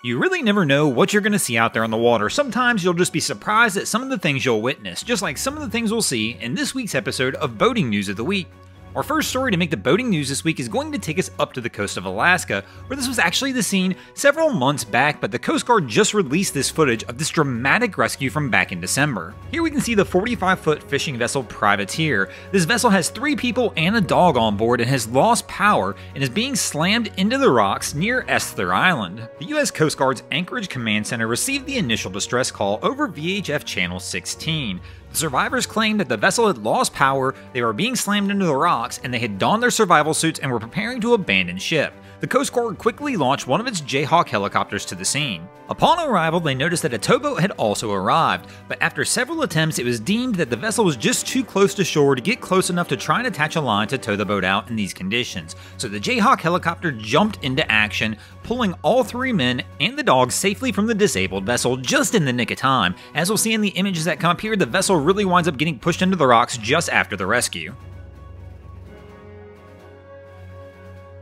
You really never know what you're going to see out there on the water. Sometimes you'll just be surprised at some of the things you'll witness, just like some of the things we'll see in this week's episode of Boating News of the Week. Our first story to make the boating news this week is going to take us up to the coast of Alaska, where this was actually the scene several months back, but the Coast Guard just released this footage of this dramatic rescue from back in December. Here we can see the 45-foot fishing vessel Privateer. This vessel has 3 people and a dog on board and has lost power and is being slammed into the rocks near Esther Island. The U.S. Coast Guard's Anchorage Command Center received the initial distress call over VHF Channel 16. The survivors claimed that the vessel had lost power, they were being slammed into the rocks, and they had donned their survival suits and were preparing to abandon ship. The Coast Guard quickly launched one of its Jayhawk helicopters to the scene. Upon arrival, they noticed that a towboat had also arrived, but after several attempts, it was deemed that the vessel was just too close to shore to get close enough to try and attach a line to tow the boat out in these conditions. So the Jayhawk helicopter jumped into action, pulling all 3 men and the dog safely from the disabled vessel just in the nick of time. As we'll see in the images that come up here, the vessel really winds up getting pushed into the rocks just after the rescue.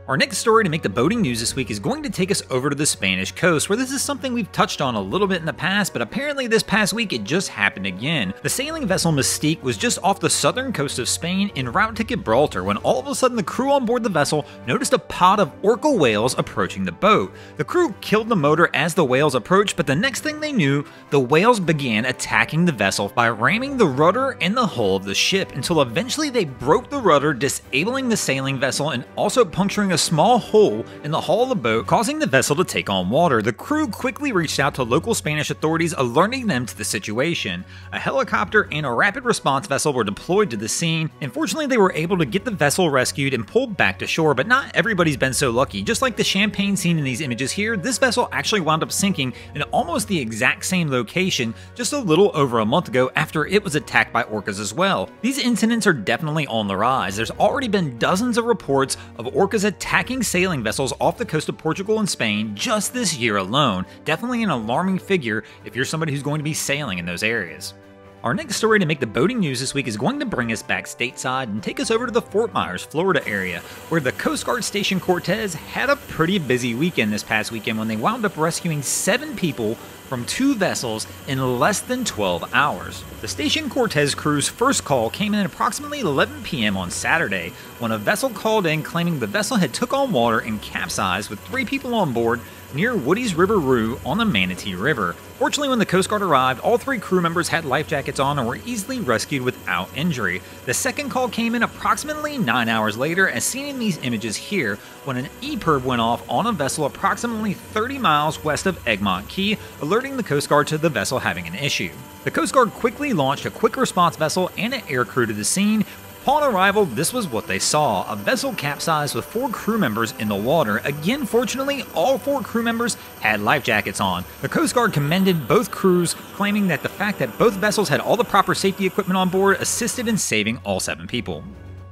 Our next story to make the boating news this week is going to take us over to the Spanish coast, where this is something we've touched on a little bit in the past, but apparently this past week it just happened again. The sailing vessel Mystique was just off the southern coast of Spain en route to Gibraltar when all of a sudden the crew on board the vessel noticed a pod of orca whales approaching the boat. The crew killed the motor as the whales approached, but the next thing they knew, the whales began attacking the vessel by ramming the rudder and the hull of the ship until eventually they broke the rudder, disabling the sailing vessel and also puncturing a small hole in the hull of the boat, causing the vessel to take on water. The crew quickly reached out to local Spanish authorities, alerting them to the situation. A helicopter and a rapid response vessel were deployed to the scene. Unfortunately, they were able to get the vessel rescued and pulled back to shore, but not everybody's been so lucky. Just like the Champagne scene in these images here, this vessel actually wound up sinking in almost the exact same location just a little over a month ago after it was attacked by orcas as well. These incidents are definitely on the rise. There's already been dozens of reports of orcas attacking sailing vessels off the coast of Portugal and Spain just this year alone. Definitely an alarming figure if you're somebody who's going to be sailing in those areas. Our next story to make the boating news this week is going to bring us back stateside and take us over to the Fort Myers, Florida area, where the Coast Guard Station Cortez had a pretty busy weekend this past weekend when they wound up rescuing 7 people from 2 vessels in less than 12 hours. The Station Cortez crew's first call came in at approximately 11 p.m. on Saturday when a vessel called in claiming the vessel had took on water and capsized with 3 people on board near Woody's River Roo on the Manatee River. Fortunately, when the Coast Guard arrived, all 3 crew members had life jackets on and were easily rescued without injury. The second call came in approximately 9 hours later, as seen in these images here, when an EPIRB went off on a vessel approximately 30 miles west of Egmont Key, alerting the Coast Guard to the vessel having an issue. The Coast Guard quickly launched a quick response vessel and an air crew to the scene. Upon arrival, this was what they saw: a vessel capsized with 4 crew members in the water. Again, fortunately, all 4 crew members had life jackets on. The Coast Guard commended both crews, claiming that the fact that both vessels had all the proper safety equipment on board assisted in saving all 7 people.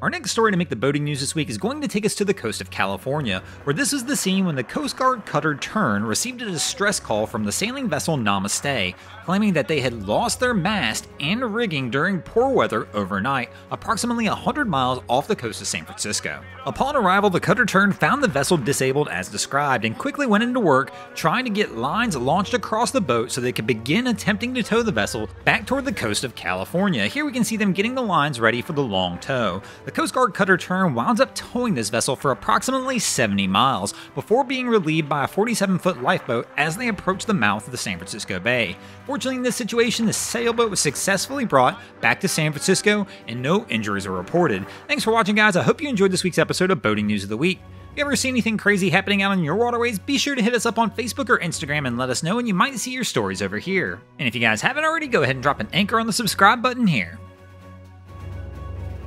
Our next story to make the boating news this week is going to take us to the coast of California, where this is the scene when the Coast Guard cutter Tern received a distress call from the sailing vessel Namaste, claiming that they had lost their mast and rigging during poor weather overnight, approximately 100 miles off the coast of San Francisco. Upon arrival, the cutter Tern found the vessel disabled as described and quickly went into work trying to get lines launched across the boat so they could begin attempting to tow the vessel back toward the coast of California. Here we can see them getting the lines ready for the long tow. The Coast Guard cutter Tern wound up towing this vessel for approximately 70 miles before being relieved by a 47-foot lifeboat as they approached the mouth of the San Francisco Bay. Fortunately, in this situation, the sailboat was successfully brought back to San Francisco and no injuries were reported. Thanks for watching, guys. I hope you enjoyed this week's episode of Boating News of the Week. If you ever see anything crazy happening out on your waterways, be sure to hit us up on Facebook or Instagram and let us know, and you might see your stories over here. And if you guys haven't already, go ahead and drop an anchor on the subscribe button here.